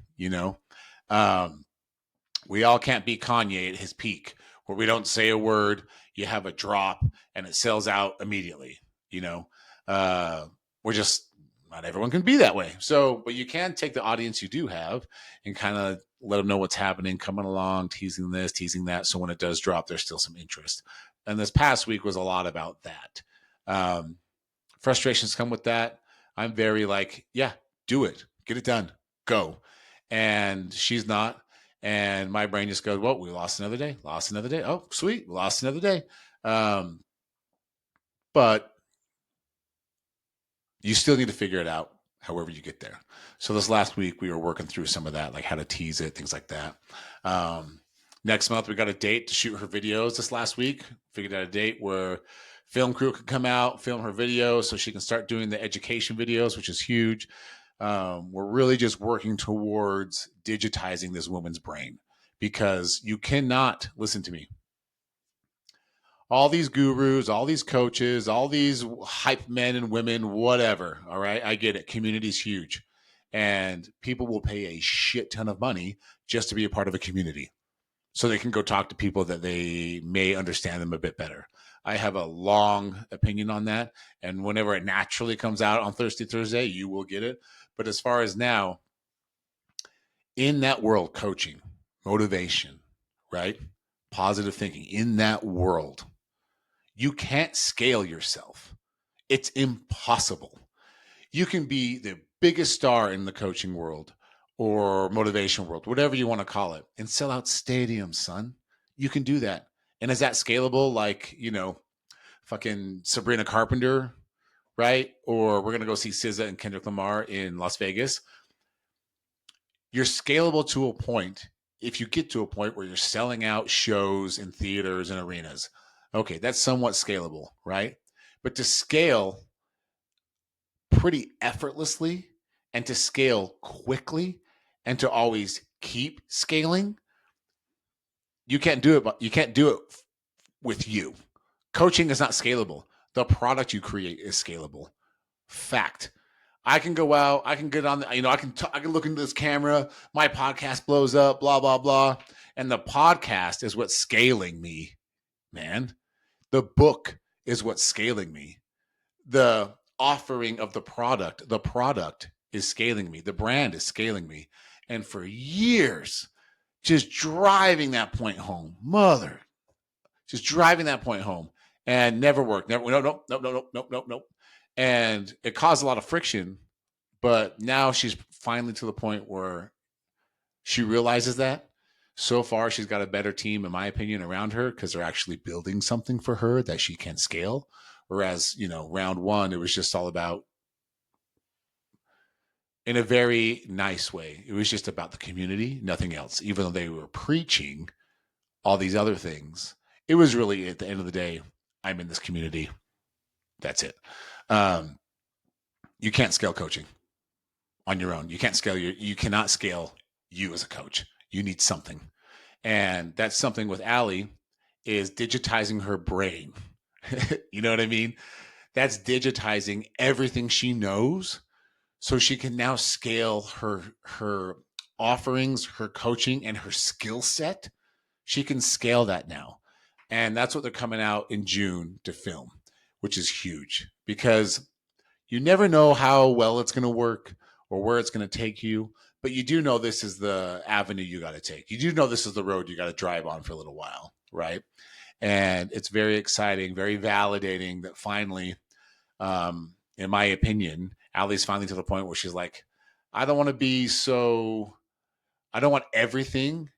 we all can't be Kanye at his peak where we don't say a word, you have a drop and it sells out immediately. We're just, not everyone can be that way. So, but you can take the audience you do have and kind of let them know what's happening, coming along, teasing this, teasing that. So when it does drop, there's still some interest. And this past week was a lot about that. Frustrations come with that. I'm very like, yeah, do it, get it done, go. And she's not. And my brain just goes, well, we lost another day. Oh, sweet. We lost another day. But you still need to figure it out however you get there. So this last week, we were working through some of that, like how to tease it, things like that. Next month, we got a date to shoot her videos this last week. Figured out a date where film crew could come out, film her videos so she can start doing the education videos, which is huge. We're really just working towards digitizing this woman's brain because you cannot, listen to me, all these gurus, all these coaches, all these hype men and women, whatever. All right. I get it. Community's huge. And people will pay a shit ton of money just to be a part of a community so they can go talk to people that they may understand them a bit better. I have a long opinion on that. And whenever it naturally comes out on Thirsty Thursday, you will get it. But as far as now, in that world, coaching, motivation, right? Positive thinking, in that world, you can't scale yourself. It's impossible. You can be the biggest star in the coaching world or motivation world, whatever you want to call it, and sell out stadiums, son. You can do that. And is that scalable? Like, fucking Sabrina Carpenter, right? Or we're going to go see SZA and Kendrick Lamar in Las Vegas. You're scalable to a point if you get to a point where you're selling out shows in theaters and arenas. Okay, that's somewhat scalable, right? But to scale pretty effortlessly and to scale quickly and to always keep scaling, you can't do it. But you can't do it with you. Coaching is not scalable. The product you create is scalable. Fact. I can go out, I can get on the, I can look into this camera, my podcast blows up, blah, blah, blah. And the podcast is what's scaling me, man. The book is what's scaling me. The offering of the product is scaling me. The brand is scaling me. And for years, just driving that point home, just driving that point home, and never worked. Never, no. And it caused a lot of friction. But now she's finally to the point where she realizes that. So far, she's got a better team, in my opinion, around her because they're actually building something for her that she can scale. Whereas, round one, it was just all about, in a very nice way, it was just about the community, nothing else. Even though they were preaching all these other things, it was really, at the end of the day, I'm in this community. That's it. You can't scale coaching on your own. You can't scale you cannot scale you as a coach. You need something. And that's something with Allie is digitizing her brain. You know what I mean? That's digitizing everything she knows so she can now scale her offerings, her coaching, and her skill set. She can scale that now. And that's what they're coming out in June to film, which is huge because you never know how well it's going to work or where it's going to take you, but you do know this is the avenue you got to take. You do know this is the road you got to drive on for a little while, right? And it's very exciting, very validating that finally, in my opinion, Allie's finally to the point where she's like, I don't want everything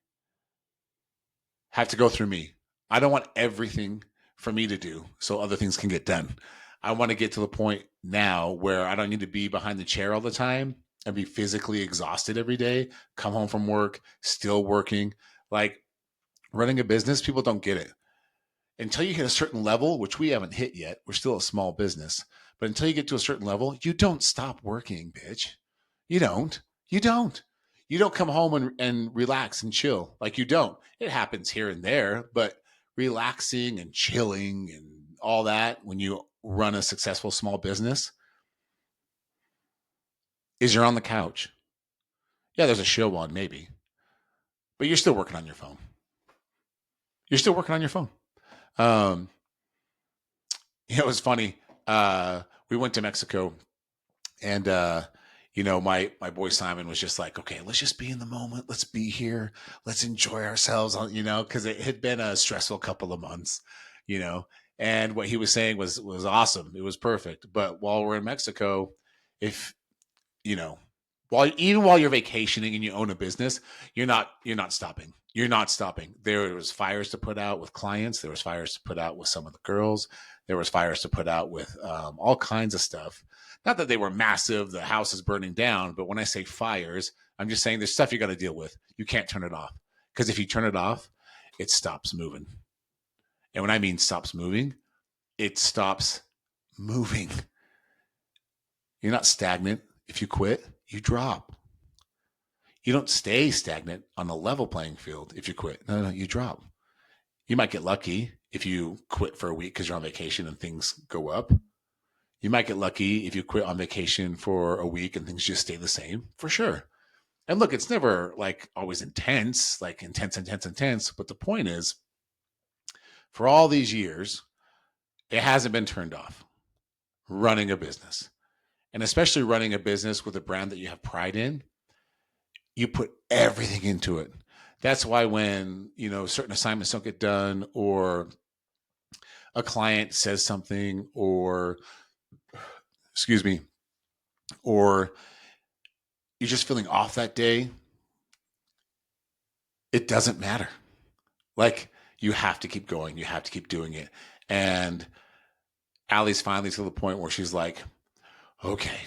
have to go through me. I don't want everything for me to do so other things can get done. I want to get to the point now where I don't need to be behind the chair all the time and be physically exhausted every day, come home from work, still working. Like running a business, people don't get it. Until you hit a certain level, which we haven't hit yet, we're still a small business, but until you get to a certain level, you don't stop working, bitch. You don't. You don't. You don't come home and relax and chill. Like you don't. It happens here and there, but relaxing and chilling and all that when you run a successful small business is you're on the couch. Yeah, there's a show on maybe, but you're still working on your phone. You're still working on your phone. It was funny. We went to Mexico and, my boy Simon was just like, okay, let's just be in the moment. Let's be here. Let's enjoy ourselves, because it had been a stressful couple of months, and what he was saying was awesome. It was perfect. But while we're in Mexico, if, while you're vacationing and you own a business, you're not stopping. You're not stopping. There was fires to put out with clients. There was fires to put out with some of the girls. There was fires to put out with all kinds of stuff. Not that they were massive, the house is burning down, but when I say fires, I'm just saying there's stuff you got to deal with. You can't turn it off because if you turn it off, it stops moving. And when I mean stops moving, it stops moving. You're not stagnant. If you quit, you drop. You don't stay stagnant on a level playing field if you quit. No, you drop. You might get lucky if you quit for a week because you're on vacation and things go up. You might get lucky if you quit on vacation for a week and things just stay the same, for sure. And look, it's never like always intense, like intense. But the point is, for all these years, it hasn't been turned off running a business. And especially running a business with a brand that you have pride in, you put everything into it. That's why when, certain assignments don't get done or a client says something or or you're just feeling off that day, it doesn't matter. Like you have to keep going. You have to keep doing it. And Allie's finally to the point where she's like, okay,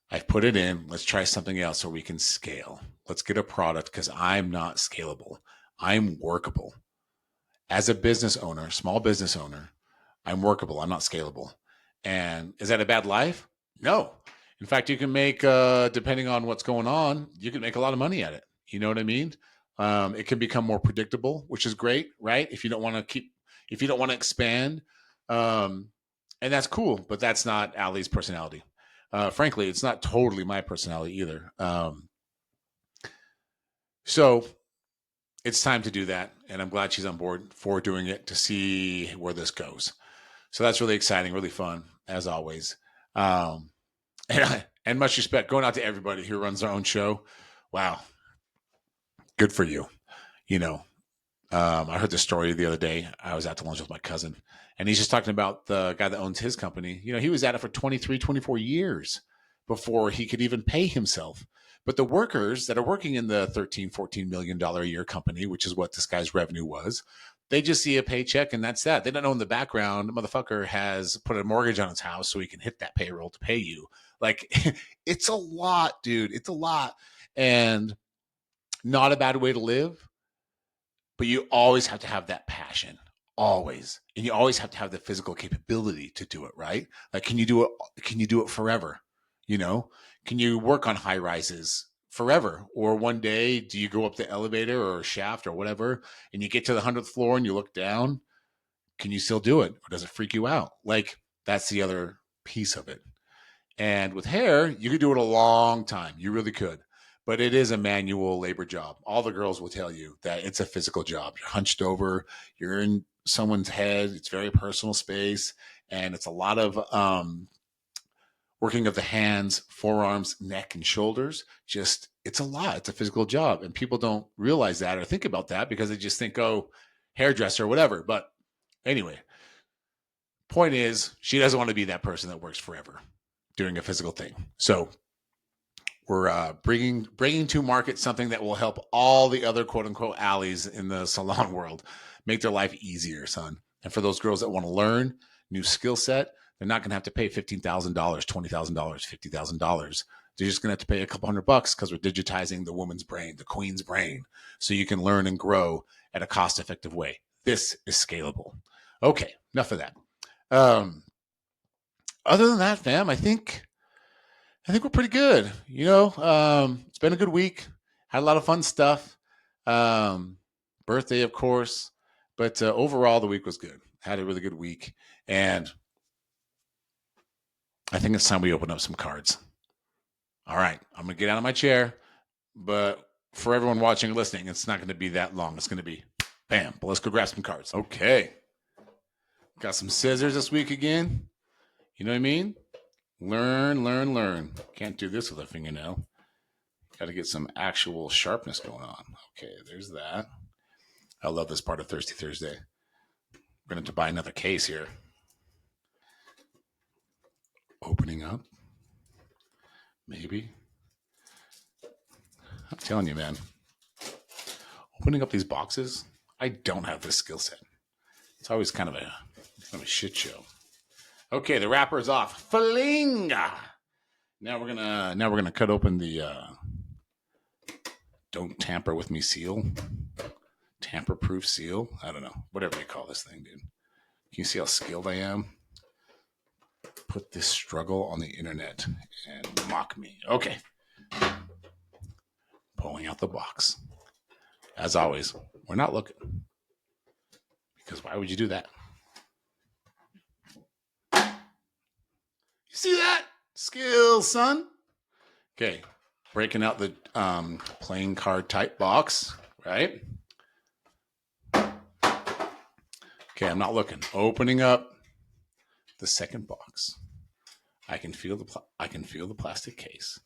I've put it in. Let's try something else so we can scale. Let's get a product because I'm not scalable. I'm workable. As a business owner, small business owner, I'm workable. I'm not scalable. And is that a bad life? No. In fact, you can make, depending on what's going on, you can make a lot of money at it. You know what I mean? It can become more predictable, which is great, right? If you don't want to expand, and that's cool, but that's not Allie's personality. Frankly, it's not totally my personality either. So it's time to do that. And I'm glad she's on board for doing it to see where this goes. So that's really exciting, really fun, as always. Um, and much respect going out to everybody who runs their own show. Wow. Good for you. You know, I heard the story the other day. I was out to lunch with my cousin, and he's just talking about the guy that owns his company. You know, he was at it for 23, 24 years before he could even pay himself. But the workers that are working in the $13, $14 million a year company, which is what this guy's revenue was, they just see a paycheck and that's that. They don't know in the background, the motherfucker has put a mortgage on his house so he can hit that payroll to pay you. Like, it's a lot, dude. It's a lot. And not a bad way to live, but you always have to have that passion, always. And you always have to have the physical capability to do it, right? Like, can you do it? Can you do it forever? You know, can you work on high rises forever? Or one day, do you go up the elevator or shaft or whatever, and you get to the 100th floor and you look down? Can you still do it? Or does it freak you out? Like, that's the other piece of it. And with hair, you could do it a long time. You really could. But it is a manual labor job. All the girls will tell you that it's a physical job. You're hunched over, you're in someone's head, it's very personal space, and it's a lot of working of the hands, forearms, neck, and shoulders. Just, it's a lot. It's a physical job. And people don't realize that or think about that because they just think, oh, hairdresser or whatever. But anyway, point is, she doesn't want to be that person that works forever doing a physical thing. So we're bringing to market something that will help all the other quote unquote alleys in the salon world make their life easier, son. And for those girls that want to learn new skill set, they're not going to have to pay $15,000, $20,000, $50,000. They're just going to have to pay a couple $100 because we're digitizing the woman's brain, the queen's brain, so you can learn and grow at a cost-effective way. This is scalable. Okay, enough of that. Other than that, fam, I think we're pretty good. You know, it's been a good week. Had a lot of fun stuff. Birthday, of course, but overall the week was good. Had a really good week, and I think it's time we open up some cards. All right, I'm gonna get out of my chair, but for everyone watching and listening, it's not going to be that long. It's going to be bam. But let's go grab some cards. Okay, got some scissors this week again. You know what I mean? Learn. Can't do this with a fingernail. Got to get some actual sharpness going on. Okay, there's that. I love this part of Thirsty Thursday. We're going to buy another case here. Opening up. Maybe. I'm telling you, man. Opening up these boxes, I don't have this skill set. It's always kind of a shit show. Okay, the wrapper is off. Flinga. Now we're gonna cut open the don't tamper with me seal. Tamper-proof seal. I don't know. Whatever you call this thing, dude. Can you see how skilled I am? Put this struggle on the internet and mock me. Okay. Pulling out the box. As always, we're not looking. Because why would you do that? You see that? Skill, son. Okay. Breaking out the playing card type box, right? Okay, I'm not looking. Opening up the second box. I can feel the plastic case.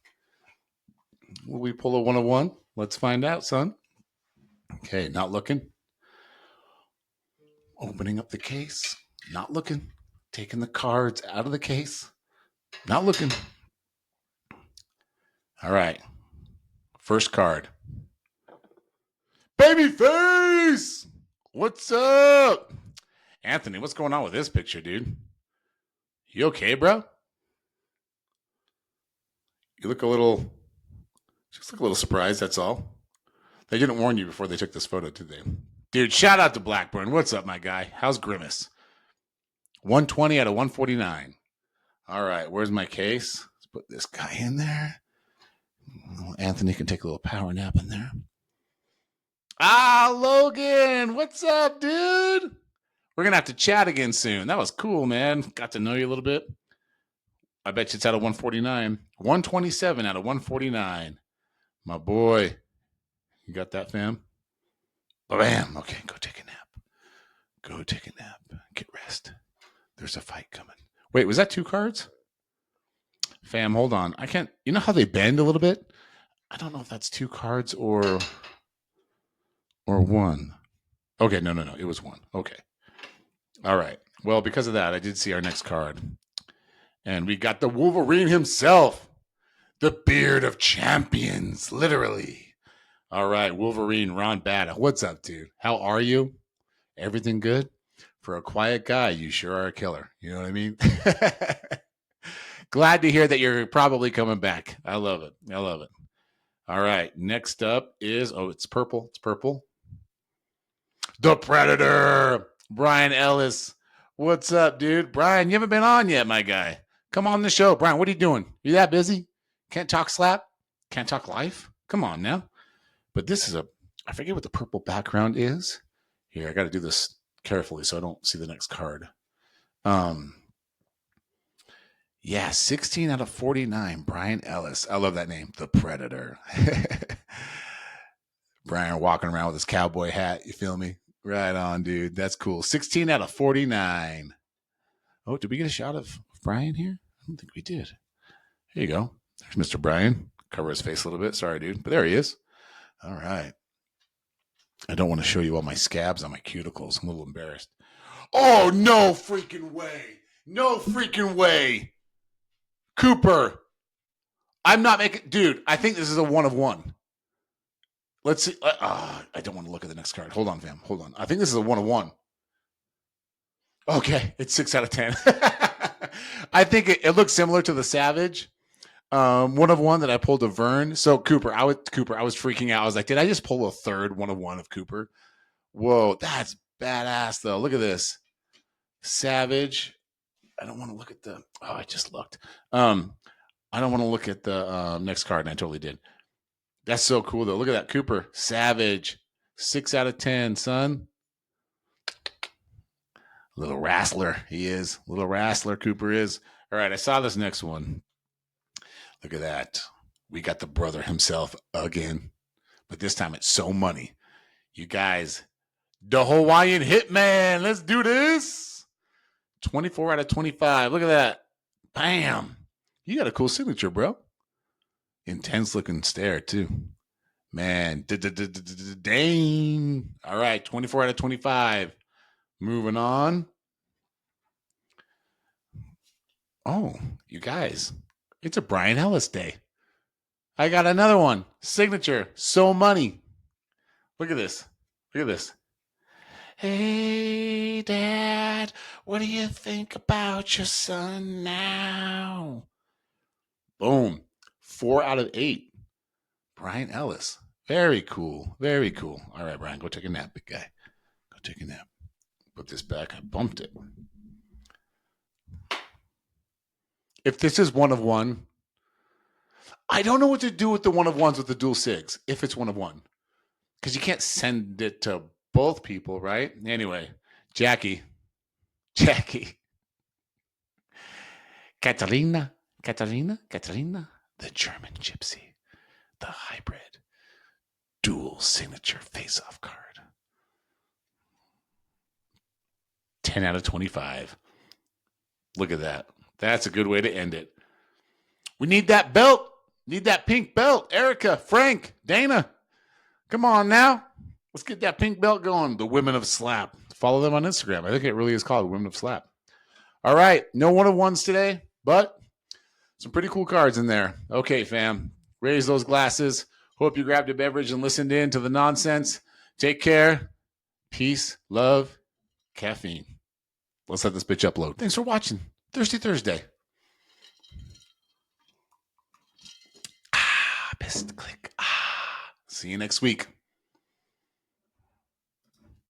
Will we pull a 101? Let's find out, son. Okay, not looking. Opening up the case. Not looking. Taking the cards out of the case. Not looking. All right. First card. Babyface! What's up? Anthony, what's going on with this picture, dude? You okay, bro? You look a little surprised, that's all. They didn't warn you before they took this photo, did they? Dude, shout out to Blackburn. What's up, my guy? How's Grimace? 120 out of 149. All right, where's my case? Let's put this guy in there. Anthony can take a little power nap in there. Ah, Logan, what's up, dude? We're going to have to chat again soon. That was cool, man. Got to know you a little bit. I bet you it's out of 149. 127 out of 149. My boy. You got that, fam? Bam. Okay, go take a nap. Go take a nap. Get rest. There's a fight coming. Wait, was that 2 cards? Fam, hold on. I can't. You know how they bend a little bit? I don't know if that's 2 cards or 1. Okay, no. It was 1. Okay. All right. Well, because of that, I did see our next card. And we got the Wolverine himself. The Beard of Champions, literally. All right, Wolverine, Ron Bada. What's up, dude? How are you? Everything good? For a quiet guy, you sure are a killer. You know what I mean? Glad to hear that you're probably coming back. I love it. All right, next up is, it's purple. It's purple. The Predator, Brian Ellis. What's up, dude? Brian, you haven't been on yet, my guy. Come on the show. Brian, what are you doing? You that busy? Can't talk slap? Can't talk life? Come on now. But this is I forget what the purple background is. Here, I got to do this carefully so I don't see the next card. Yeah, 16 out of 49, Brian Ellis. I love that name, The Predator. Brian walking around with his cowboy hat. You feel me? Right on, dude. That's cool. 16 out of 49. Oh, did we get a shot of Brian here? I don't think we did. Here you go. There's Mr. Brian. Cover his face a little bit. Sorry, dude. But there he is. All right. I don't want to show you all my scabs on my cuticles. I'm a little embarrassed. Oh, no freaking way. No freaking way. Cooper. I'm not making... Dude, I think this is a 1 of 1. Let's see. I don't want to look at the next card. Hold on, fam. Hold on. I think this is a 1 of 1. Okay. It's 6 out of 10. I think it looks similar to the Savage. 1 of 1 that I pulled a Vern. So Cooper, I was freaking out. I was like, did I just pull a third 1 of 1 of Cooper? Whoa, that's badass though. Look at this. Savage. I don't want to look at the... Oh, I just looked. I don't want to look at the next card, and I totally did. That's so cool, though. Look at that. Cooper. Savage. 6 out of 10, son. Little wrestler. He is. Little wrestler, Cooper is. All right, I saw this next one. Look at that. We got the brother himself again. But this time it's so money. You guys, the Hawaiian Hitman. Let's do this. 24 out of 25. Look at that. Bam. You got a cool signature, bro. Intense looking stare, too. Man. Dang. All right. 24 out of 25. Moving on. Oh, you guys. It's a Brian Ellis day. I got another one. Signature. So money. Look at this. Look at this. Hey, Dad, what do you think about your son now? Boom. 4 out of 8. Brian Ellis. Very cool. Very cool. All right, Brian, go take a nap, big guy. Go take a nap. Put this back. I bumped it. If this is 1 of 1, I don't know what to do with the 1 of 1s with the dual sigs, if it's 1 of 1. Because you can't send it to both people, right? Anyway, Jackie. Catalina, the German gypsy, the hybrid, dual signature face-off card. 10 out of 25. Look at that. That's a good way to end it. We need that belt. Need that pink belt. Erica, Frank, Dana. Come on now. Let's get that pink belt going. The Women of Slap. Follow them on Instagram. I think it really is called Women of Slap. All right. No 1 of 1s today, but some pretty cool cards in there. Okay, fam. Raise those glasses. Hope you grabbed a beverage and listened in to the nonsense. Take care. Peace, love, caffeine. Let's let this bitch upload. Thanks for watching. Thirsty Thursday. Best click. See you next week.